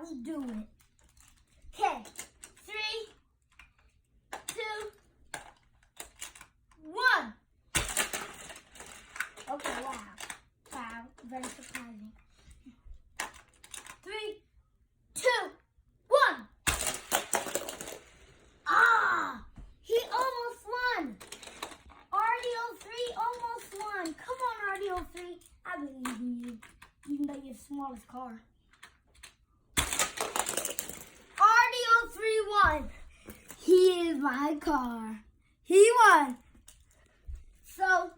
let's do it. Okay, 3, 2, 1. Okay, wow. Wow, very surprising. 3, 2, 1. Ah! He almost won. RDO3 almost won. Come on, RDO3. I believe in you, even though you're the smallest car. RDO3 won. He is my car. He won. So,